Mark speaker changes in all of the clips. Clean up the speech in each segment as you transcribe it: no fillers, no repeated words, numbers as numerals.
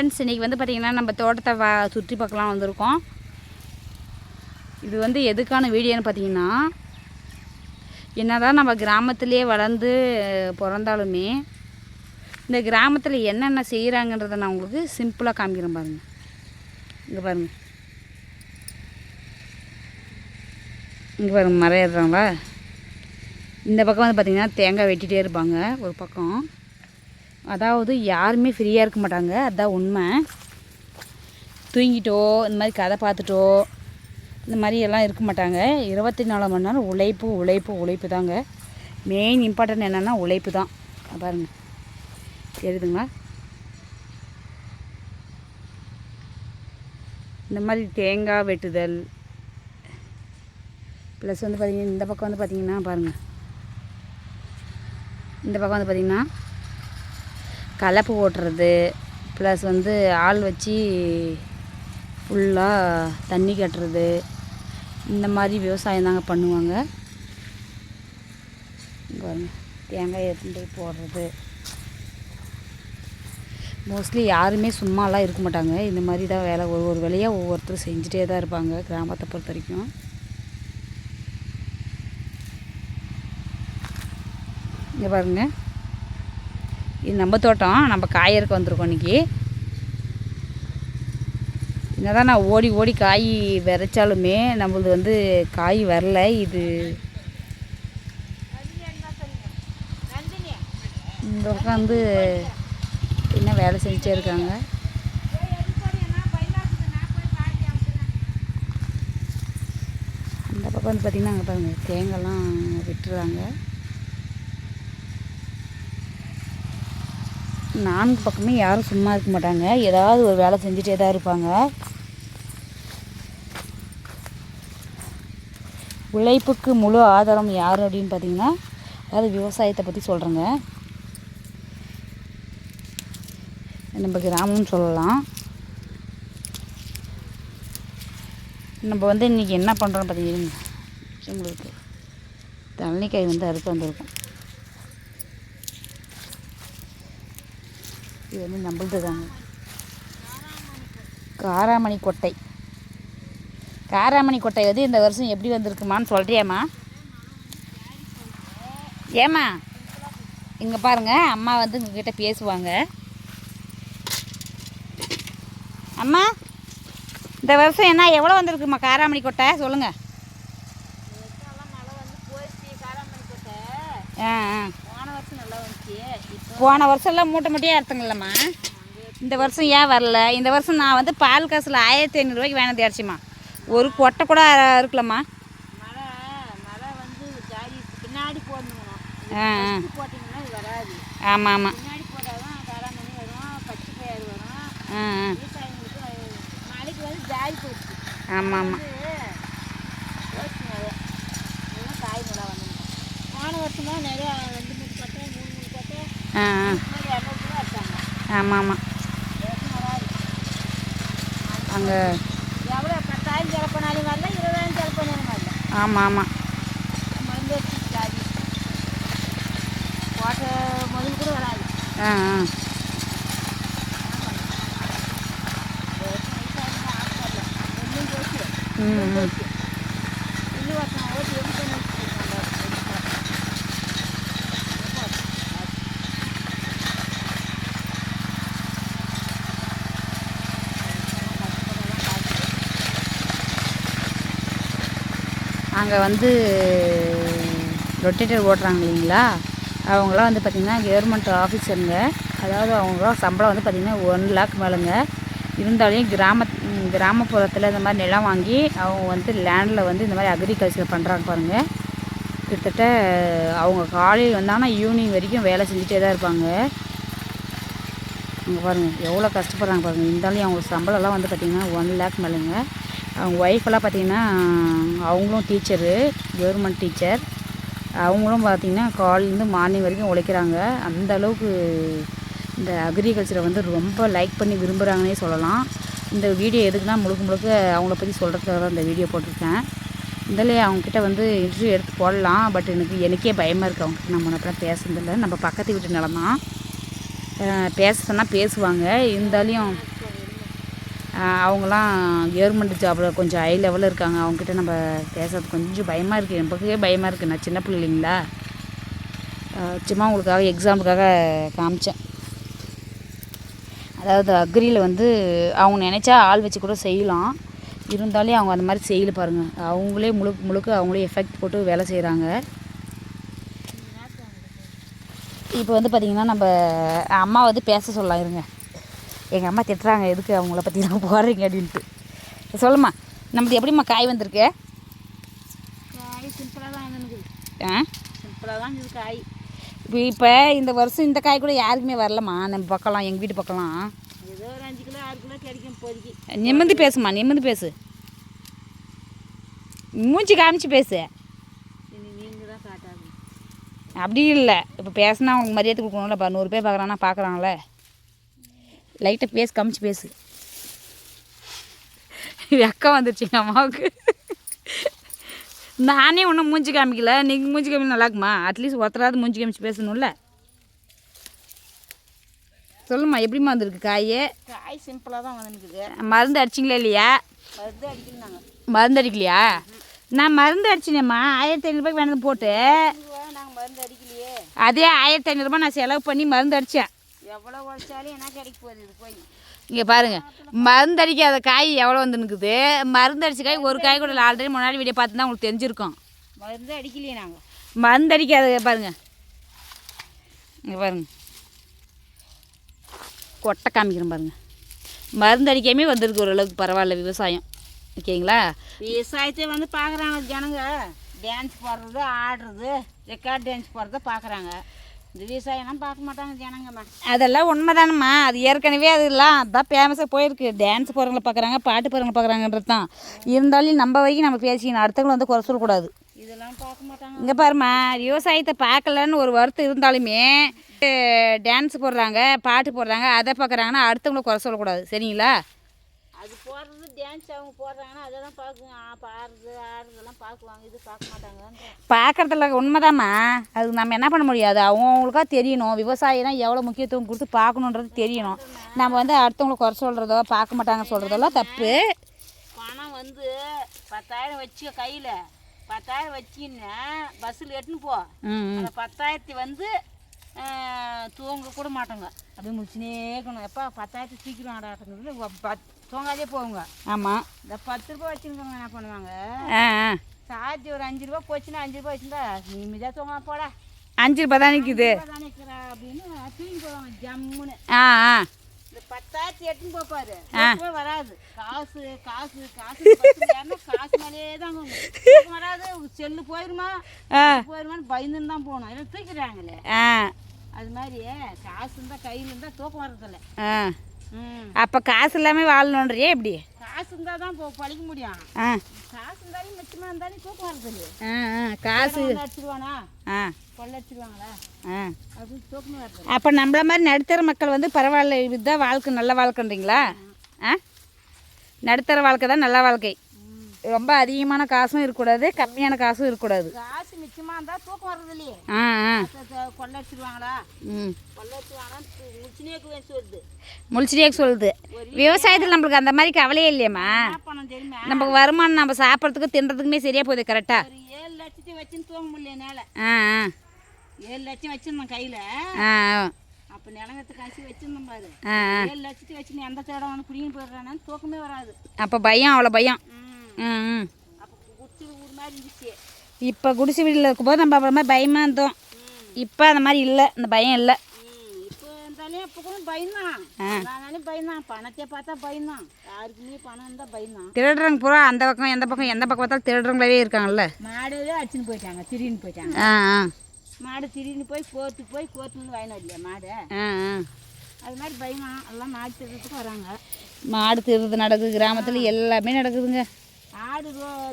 Speaker 1: Friends, இன்றைக்கி வந்து பார்த்திங்கன்னா நம்ம தோட்டத்தை சுற்றி பார்க்கலாம் வந்திருக்கோம். இது வந்து எதுக்கான வீடியோன்னு பார்த்திங்கன்னா, என்னதான் நம்ம கிராமத்திலே வளர்ந்து பிறந்தாலுமே இந்த கிராமத்தில் என்னென்ன செய்கிறாங்கன்றதை நான் உங்களுக்கு சிம்பிளாக காமிக்கிறேன் பாருங்கள். இங்கே பாருங்கள், இங்கே பாருங்கள், மரம் ஏறுறாங்களா. இந்த பக்கம் வந்து பார்த்திங்கன்னா தேங்காய் வெட்டிகிட்டே இருப்பாங்க ஒரு பக்கம். அதாவது யாருமே ஃப்ரீயாக இருக்க மாட்டாங்க, அதுதான் உண்மை. தூங்கிட்டோ இந்த மாதிரி கதை பார்த்துட்டோ இந்த மாதிரி எல்லாம் இருக்க மாட்டாங்க. 24 மணி நேரம் உழைப்பு உழைப்பு உழைப்பு தாங்க. மெயின் இம்பார்ட்டன்ட் என்னென்னா உழைப்பு தான். பாருங்கள், தெரியுதுங்களா? இந்த மாதிரி தேங்காய் வெட்டுதல் ப்ளஸ் வந்து பார்த்திங்கன்னா இந்த பக்கம் வந்து பார்த்திங்கன்னா பாருங்கள், இந்த பக்கம் வந்து பார்த்திங்கன்னா கலப்பு ஓட்டுறது ப்ளஸ் வந்து ஆள் வச்சு ஃபுல்லாக தண்ணி கட்டுறது, இந்த மாதிரி விவசாயம் தாங்க பண்ணுவாங்க. பாருங்கள், தேங்காய் எடுத்துட்டு போடுறது. மோஸ்ட்லி யாருமே சும்மாலாம் இருக்க மாட்டாங்க. இந்த மாதிரி தான் வேலை, ஒரு வேலையாக ஒவ்வொருத்தரும் செஞ்சுட்டே தான் இருப்பாங்க கிராமத்தை பொறுத்த வரைக்கும். இங்கே பாருங்கள், இது நம்ம தோட்டம். நம்ம காயறுக்க வந்திருக்கோம் இன்றைக்கி. என்னதான் நான் ஓடி ஓடி காய் விதைச்சாலுமே நம்மளது வந்து காய் வரல. இது இந்த பக்கம் வந்து என்ன வேலை செஞ்சுட்டே இருக்காங்க. அந்த பக்கம் வந்து பார்த்திங்கன்னா அங்கே பாருங்கள், தேங்காய்லாம் விட்டுறாங்க. 4 பக்கமே யாரும் சும்மா இருக்க மாட்டாங்க, ஏதாவது ஒரு வேலை செஞ்சுட்டே தான் இருப்பாங்க. உழைப்புக்கு முழு ஆதாரம் யார் அப்படின்னு பார்த்திங்கன்னா, அதாவது விவசாயத்தை பற்றி சொல்கிறேங்க. நம்ம கிராமம்னு சொல்லலாம். நம்ம வந்து இன்றைக்கி என்ன பண்ணுறோன்னு பார்த்தீங்கன்னா, உங்களுக்கு தண்ணிக்காய் வந்து அறுக்க வந்திருக்கோம். இது வந்து நம்மளது தாங்க, காராமணி கொட்டை. காராமணி கொட்டை வந்து இந்த வருஷம் எப்படி வந்திருக்குமான்னு சொல்கிறியாம்மா? ஏம்மா இங்கே பாருங்கள், அம்மா வந்து உங்ககிட்ட பேசுவாங்க. அம்மா, இந்த வருஷம் என்ன எவ்வளோ வந்திருக்குமா காராமணி கொட்டை சொல்லுங்கள். போன வருஷம்லாம் மூட்டை மூட்டையாக அறுத்துங்களம்மா. இந்த வருஷம் ஏன் வரல? இந்த வருஷம் நான் வந்து பால் காசில் 1500 ரூபாய்க்கு வேணது அரிசிம்மா. ஒரு கொட்டை கூட இருக்கலம்மா. ஆமாம் ஆமாம். ஆமாம் ஆமாம். ஆமாம் ஆமாம். அங்கே ஆமாம் ஆமாம். ஆ ஆ. ம். அங்கே வந்து ரொட்டேட்டர் ஓட்டுறாங்க இல்லைங்களா, அவங்களாம் வந்து பார்த்திங்கன்னா கவர்மெண்ட் ஆஃபீஸருங்க. அதாவது அவங்களாம் சம்பளம் வந்து பார்த்திங்கன்னா 1 லேக் மேலேங்க. இருந்தாலும் கிராமப்புறத்தில் இந்த மாதிரி நிலம் வாங்கி அவங்க வந்து லேண்டில் வந்து இந்த மாதிரி அக்ரிகல்ச்சர் பண்ணுறாங்க பாருங்கள். கிட்டத்தட்ட அவங்க காலையில் வந்தாங்கன்னா ஈவினிங் வரைக்கும் வேலை செஞ்சுட்டே தான் இருப்பாங்க. அங்கே பாருங்கள் எவ்வளோ கஷ்டப்படுறாங்க பாருங்கள். இருந்தாலும் அவங்க சம்பளம்லாம் வந்து பார்த்திங்கன்னா 1 லேக் மேலேங்க. அவங்க ஒய்ஃபெல்லாம் பார்த்திங்கன்னா அவங்களும் டீச்சரு, கவர்மெண்ட் டீச்சர். அவங்களும் பார்த்திங்கன்னா காலையிலேருந்து மார்னிங் வரைக்கும் உழைக்கிறாங்க. அந்த அளவுக்கு இந்த அக்ரிகல்ச்சரை வந்து ரொம்ப லைக் பண்ணி விரும்புகிறாங்கன்னே சொல்லலாம். இந்த வீடியோ எதுக்குன்னா முழுக்க அவங்கள பற்றி சொல்கிறதுக்காக தான் இந்த வீடியோ போட்டிருக்கேன். இருந்தாலே அவங்கக்கிட்ட வந்து இன்டர்வியூ எடுத்து போடலாம். பட் எனக்கே பயமாக இருக்குது அவங்ககிட்ட நம்ம அப்படி பேசுறதில்ல. நம்ம பக்கத்து வீட்டு நிலம் தான். பேச சொன்னால் பேசுவாங்க. இருந்தாலும் அவங்களாம் கவர்மெண்ட் ஜாபில் கொஞ்சம் ஹை லெவலில் இருக்காங்க. அவங்ககிட்ட நம்ம பேசுறது கொஞ்சம் பயமாக இருக்குது. நமக்கே பயமாக இருக்குது. நான் சின்ன பிள்ளைங்களா சும்மா உங்களுக்காக எக்ஸாம்பிளுக்காக காமிச்சேன். அதாவது அக்ரியில் வந்து அவங்க நினச்சா ஆள் வச்சு கூட செய்யலாம். இருந்தாலும் அவங்க அந்த மாதிரி செய்யல பாருங்கள். அவங்களே முழுக்க அவங்களே எஃபெக்ட் போட்டு வேலை செய்கிறாங்க. இப்போ வந்து பார்த்திங்கன்னா நம்ம அம்மா வந்து பேச சொல்லலாம். இருங்க, எங்கள் அம்மா திட்டுறாங்க, எதுக்கு அவங்கள பற்றி நான் போகிறீங்க அப்படின்ட்டு. சொல்லுமா, நம்மளுக்கு எப்படிம்மா காய் வந்திருக்கு?
Speaker 2: காய் சிம்பிளாக தான் வந்துருக்குது. சிம்பிளாக தான் இருக்குது காய்.
Speaker 1: இப்போ இந்த வருஷம் இந்த காய் கூட யாருக்குமே வரலம்மா. நம்ம பக்கலாம், எங்கள் வீட்டு பக்கலாம்
Speaker 2: ஏதோ ஒரு 5 கிலோ 6 கிலோ கிடைக்கும் இப்போதைக்கு.
Speaker 1: நிமிர்ந்து பேசுமா, நிமிர்ந்து பேசு, மூஞ்சி காமிச்சு பேசு.
Speaker 2: நீங்கள் தான் காட்டாது.
Speaker 1: அப்படி இல்லை, இப்போ பேசுனா அவங்களுக்கு மரியாதை கொடுக்கணும்ல. 100 பேர் பார்க்குறாங்களே, லைட்டாக பேசு, காமிச்சு பேசு. அக்கா வந்துருச்சு எங்கள் அம்மாவுக்கு. நானே ஒன்றும் மூஞ்சி காமிக்கல, நீங்கள் மூஞ்சி காமிக்க நல்லாக்குமா? அட்லீஸ்ட் ஒருத்தராவது மூஞ்சி காமிச்சு பேசணும்ல. சொல்லுமா, எப்படிமா வந்திருக்கு காய்?
Speaker 2: காய் சிம்பிளாக தான் வந்துருக்குது.
Speaker 1: மருந்து அடிச்சிங்களா இல்லையா?
Speaker 2: மருந்து அடிக்கலாங்க.
Speaker 1: மருந்து அடிக்கலையா? நான் மருந்து அடிச்சினேம்மா. 1500 வேணது போட்டு.
Speaker 2: நாங்கள் மருந்து அடிக்கலையே.
Speaker 1: அதே 1500 நான் செலவு பண்ணி மருந்து அடித்தேன்.
Speaker 2: எவ்வளோ உழைச்சாலும் என்ன கிடைக்க போகுது இது போய்?
Speaker 1: இங்கே பாருங்கள், மருந்து அடிக்காத காய் எவ்வளோ வந்துருக்குது. மருந்து அடித்த காய் ஒரு காய் கூட ஆல்ரெடி முன்னாடி வீடியோ பார்த்து தான் உங்களுக்கு தெரிஞ்சிருக்கோம்.
Speaker 2: மருந்து அடிக்கலையே நாங்கள்.
Speaker 1: மருந்து அடிக்காத பாருங்கள். இங்கே பாருங்கள், கொட்டை காமிக்கிறேன் பாருங்கள். மருந்து அடிக்காமே வந்திருக்கு. ஓரளவுக்கு பரவாயில்ல விவசாயம். ஓகேங்களா?
Speaker 2: விவசாயத்தை வந்து பார்க்குறாங்க ஜனங்க. டான்ஸ் போடுறது, ஆடுறது, ரெக்கார்ட் டான்ஸ் போடுறத பார்க்குறாங்க. இந்த விவசாயம்லாம் பார்க்க மாட்டாங்க ஜனங்கம்மா.
Speaker 1: அதெல்லாம் உண்மைதானம்மா. அது ஏற்கனவே அதெல்லாம் அதான் ஃபேமஸாக போயிருக்கு. டான்ஸ் போகிறவங்களை பார்க்குறாங்க, பாட்டு போகிறவங்களை பார்க்குறாங்கன்றது தான். இருந்தாலும் நம்ம வரைக்கும் நம்ம பேசிக்கணும். அடுத்தவங்களை வந்து குறை சொல்லக்கூடாது.
Speaker 2: இதெல்லாம் பார்க்க மாட்டாங்க.
Speaker 1: இங்கே பாருமா, விவசாயத்தை பார்க்கலன்னு ஒரு வருத்தம் இருந்தாலுமே டான்ஸ் போடுறாங்க, பாட்டு போடுறாங்க, அதை பார்க்குறாங்கன்னா அடுத்தவங்களை குறை சொல்லக்கூடாது. சரிங்களா?
Speaker 2: அது போடுறது டான்ஸ் அவங்க போடுறாங்கன்னா அதை தான் பார்க்குங்க. பாடுறது ஆடுறதெல்லாம் பார்க்குவாங்க. இது பார்க்க மாட்டாங்க.
Speaker 1: பார்க்குறதுல உண்மைதாம்மா. அது நம்ம என்ன பண்ண முடியாது. அவங்களுக்கா தெரியணும் விவசாயினா எவ்வளோ முக்கியத்துவம் கொடுத்து பார்க்கணுன்றது தெரியணும். நம்ம வந்து அடுத்தவங்களை குறை சொல்கிறதோ பார்க்க மாட்டாங்க சொல்கிறதெல்லாம் தப்பு.
Speaker 2: பணம் வந்து 10,000 வச்சு கையில் 10,000 வச்சின்னா பஸ்ஸில் எட்டுன்னு போ. அந்த 10,000 வந்து தூங்க கூட மாட்டோங்க. அப்படியே முடிச்சுனே இருக்கணும். எப்போ 10,000 சீக்கிரம் ஆடாட்டுங்கிறது தூங்காதே போகுங்க. ஆமாம். இந்த 10 ரூபா வச்சுருக்கவங்க என்ன பண்ணுவாங்க, சார்ஜ் ஒரு 5 ரூபா போச்சுன்னா 5 ரூபா வச்சுருந்தா நிம்மதியாக தூங்க போட 5 ரூபா தான் நிற்குது அப்படின்னு தூங்கி போவாங்க ஜம்முன்னு. இந்த 10,000 எட்டுன்னு போப்பாரு வராது. காசு காசு காசு காசு மேலேயே தாங்க வராது. செல்லு போயிருமான்னு பயந்துன்னு தான் போகணும். எல்லாம் தூக்கிடுறாங்களே. அது மாதிரி காசு இருந்தால் கையில் இருந்தால் தூக்கம் வர்றதில்ல.
Speaker 1: அப்போ காசு இல்லாமல் வாழணுன்றியே எப்படி?
Speaker 2: காசு இருந்தால் தான் பழிக்க முடியும். காசு இருந்தாலும் மிச்சமாக இருந்தாலும் தூக்கம் வர்றதில்ல.
Speaker 1: காசு
Speaker 2: அடிச்சிருவானா கொள்ள அடிச்சிருவாங்களா அப்படின்னு தூக்கம் வர்றது.
Speaker 1: அப்போ நம்மள மாதிரி நடுத்தர மக்கள் வந்து பரவாயில்ல, இதுதான் வாழ்க்கை, நல்ல வாழ்க்கைன்றீங்களா? நடுத்தர வாழ்க்கை தான் நல்ல வாழ்க்கை. ரொம்ப அதிகமான காசும் இருக்கக்கூடாது, கம்மியான காசும் இருக்கக்கூடாது.
Speaker 2: காசு மிச்சமாக இருந்தால் தூக்கம் வர்றது இல்லையே. கொள்ள அடிச்சிருவாங்களா கொள்ள அடிச்சிருவாங்கன்னா
Speaker 1: முழிச்சிட்டே சொல்லுது. விவசாயத்தில் நம்மளுக்கு அந்த மாதிரி கவலையே இல்லையம்மா.
Speaker 2: பணம் தெரியுமா,
Speaker 1: நமக்கு வருமானம் நம்ம சாப்பிட்றதுக்கு தின்றதுக்குமே சரியாக போகுது. கரெக்டாக
Speaker 2: ஒரு 7 லட்சத்தை வச்சுன்னு தூங்க முடியல என்னால். 7 லட்சம் வச்சுருந்தேன் கையில். அப்போ நிலங்கத்து காசு வச்சுருந்தோம் பாரு. 7 லட்சத்தை வச்சு எந்த தேடம் வந்து குடின்னு போயிடுறானு தூக்கமே வராது.
Speaker 1: அப்போ பயம், அவ்வளோ பயம்.
Speaker 2: அப்போ குடிச்சு வீடு மாதிரி இருந்துச்சு.
Speaker 1: இப்போ குடிசை வீட்டில் இருக்கும்போது நம்ம அப்புறமா பயமாக இருந்தோம். இப்போ அந்த மாதிரி இல்லை, அந்த பயம் இல்லை.
Speaker 2: இப்போ இருந்தாலும் இப்போ கூட பயந்தான். நானும் பயந்தான். பணத்தை பார்த்தா பயந்தான். யாருக்குமே பணம் இருந்தால் பயந்தான்.
Speaker 1: திருடுறவங்க பூரா அந்த பக்கம் எந்த பக்கம் பார்த்தாலும் திருடுறவங்களாவே இருக்காங்கல்ல.
Speaker 2: மாடவே அடிச்சுன்னு போயிட்டாங்க, திடீர்னு போயிட்டாங்க. மாடு திடீர்னு போய் கோர்ட்டுன்னு வாங்கினோம் இல்லையா மாடு. அது மாதிரி பயமா எல்லாம் மாடு திருடுறதுக்கு வராங்க.
Speaker 1: மாடு திருடுறது நடக்குது கிராமத்தில், எல்லாமே நடக்குதுங்க.
Speaker 2: ஆடு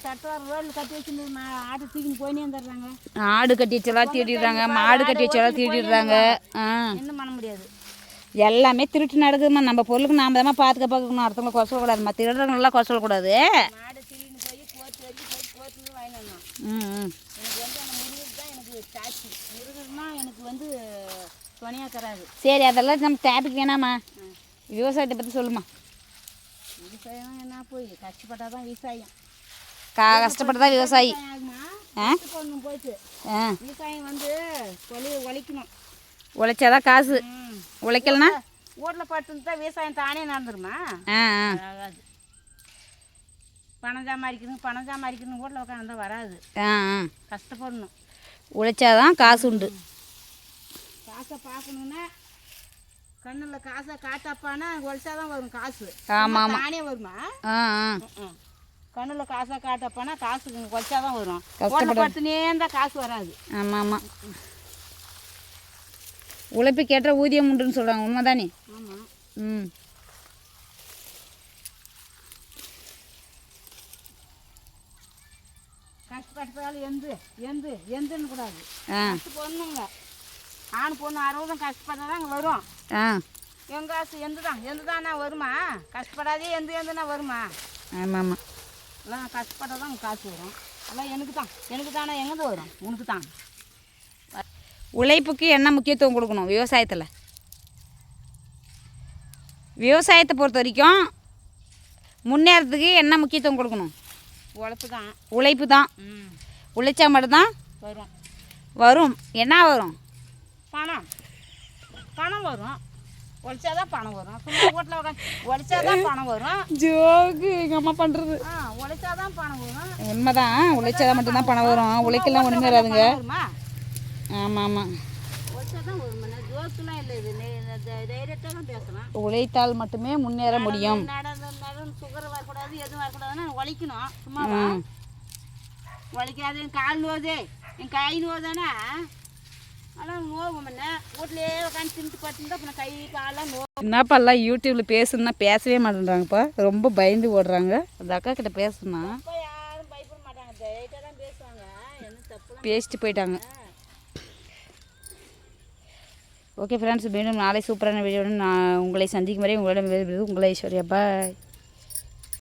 Speaker 2: தட்டுவார ரோட்டில் கட்டி வச்சுருந்து ஆடு தூக்கின்னு போயினே வந்துடுறாங்க.
Speaker 1: ஆடு கட்டி வச்செல்லாம் திருடிடுறாங்க, மாடு கட்டி வச்செல்லாம் திருடிடுறாங்க.
Speaker 2: என்ன பண்ண முடியாது,
Speaker 1: எல்லாமே திருட்டு நடக்குதுமா. நம்ம பொருளுக்கு நாம் தான் பார்க்கணும். அடுத்தவங்களை குறை சொல்லக்கூடாதுமா. திருடுறவங்களெல்லாம் குறை சொல்லக்கூடாது.
Speaker 2: மாடு திடீர்னு போய் கோர்ட்டு வரைக்கும் போய் கோர்ட்டுன்னு வாங்கினோம். எனக்கு வந்து அந்த முருகர் தான் எனக்கு சாட்சி. முருகர்னா எனக்கு வந்து துணையாக தராது.
Speaker 1: சரி, அதெல்லாம் நம்ம டாபிக் வேணாம்மா. விவசாயத்தை பற்றி சொல்லுமா.
Speaker 2: விவசாயம் என்ன போய் கஷ்டப்பட்டால் தான் விவசாயம்.
Speaker 1: கஷ்டப்பட்டு தான் விவசாயி.
Speaker 2: கஷ்டப்படணும் போயிட்டு. விவசாயம் வந்து உழைக்கணும்.
Speaker 1: உழைச்சாதான் காசு. உழைக்கலனா
Speaker 2: வீட்டில் படுத்துட்டு தான் விவசாயம் தானே நடந்துருமா? ஆகாது. பணம் சம்பாதிக்கணும் வீட்டில் உட்காந்து வராது. கஷ்டப்படணும்.
Speaker 1: உழைச்சாதான் காசு உண்டு.
Speaker 2: காசை பார்க்கணுன்னா கண்ணில் காசை காட்டாப்பானா உழைச்சாதான் வரும் காசு.
Speaker 1: ஆமாம்,
Speaker 2: தானே வருமா? கண்ணில் காசை காட்டப்பானா காசு உழைச்சாதான் வரும். படுத்துனே இருந்தால் காசு வராது.
Speaker 1: ஆமாம் ஆமாம். உழைப்பு கேட்ட ஊதியம் உண்டுன்னு சொல்கிறாங்க, உண்மை தானே?
Speaker 2: ஆமாம்.
Speaker 1: ம்.
Speaker 2: கஷ்டப்பட்டாலும் எந்துன்னு கூடாது. பொண்ணுங்க ஆண் பொண்ணு 60 கஷ்டப்பட்டா தான் வரும். என் காசு எந்துதானா வருமா? கஷ்டப்படாதே எந்துனா வருமா?
Speaker 1: ஆமாம் ஆமாம்.
Speaker 2: எல்லாம் கஷ்டப்பட்டால் தான் காசு வரும். எல்லாம் எனக்கு தானே எங்கேருந்து வரும்? உனக்கு தான்.
Speaker 1: உழைப்புக்கு என்ன முக்கியத்துவம் கொடுக்கணும் விவசாயத்தில்? விவசாயத்தை பொறுத்த வரைக்கும் முன்னேறதுக்கு என்ன முக்கியத்துவம் கொடுக்கணும்? உழைப்பு தான். உழைச்சா மட்டும்தான் வரும். என்ன வரும்?
Speaker 2: பணம் வரும். உழைச்சாதான் பணம் வரும். சும்மா வீட்டில் உழைச்சாதான் பணம் வரும்.
Speaker 1: ஜோக்கு எங்கள் அம்மா பண்ணுறது.
Speaker 2: உழைச்சாதான் பணம் வரும்.
Speaker 1: உண்மைதான். உழைச்சாதான் மட்டும்தான் பணம் வரும். உழைக்கலாம் ஒன்றுமே வராதுங்க. ஆமாம் ஆமாம்.
Speaker 2: உழைச்சாதான் வரும். ஜோக்குலாம் இல்லை, இது டைரெக்டாக தான் பேசலாம்.
Speaker 1: உழைத்தால் மட்டுமே முன்னேற முடியும்.
Speaker 2: சுகர் வரக்கூடாது, எதுவும் வரக்கூடாதுன்னா உழைக்கணும். சும்மா உழைக்காது. என் கால் நோதே, என் கை நோதானே. ஆனால் நோவும் என்ன வீட்லேயே உட்காந்து தின்ட்டு படுத்துருந்தா அப்புறம் கை காலெலாம்
Speaker 1: என்னப்பா எல்லாம் யூடியூப்பில் பேசுனா பேசவே மாட்டேன்றாங்கப்பா. ரொம்ப பயந்து ஓடுறாங்க. அந்த அக்கா கிட்ட பேசுனா
Speaker 2: யாரும் பயப்பட மாட்டாங்க. டைரெக்டாக தான் பேசுவாங்க. என்ன தப்பு
Speaker 1: பேசிட்டு போயிட்டாங்க. ஓகே ஃப்ரெண்ட்ஸ், மீண்டும் நாளை சூப்பரான வீடியோன்னு நான் உங்களை சந்திக்கும் வரை உங்களிடம் உங்களை ஐஸ்வர்யா. பாய்.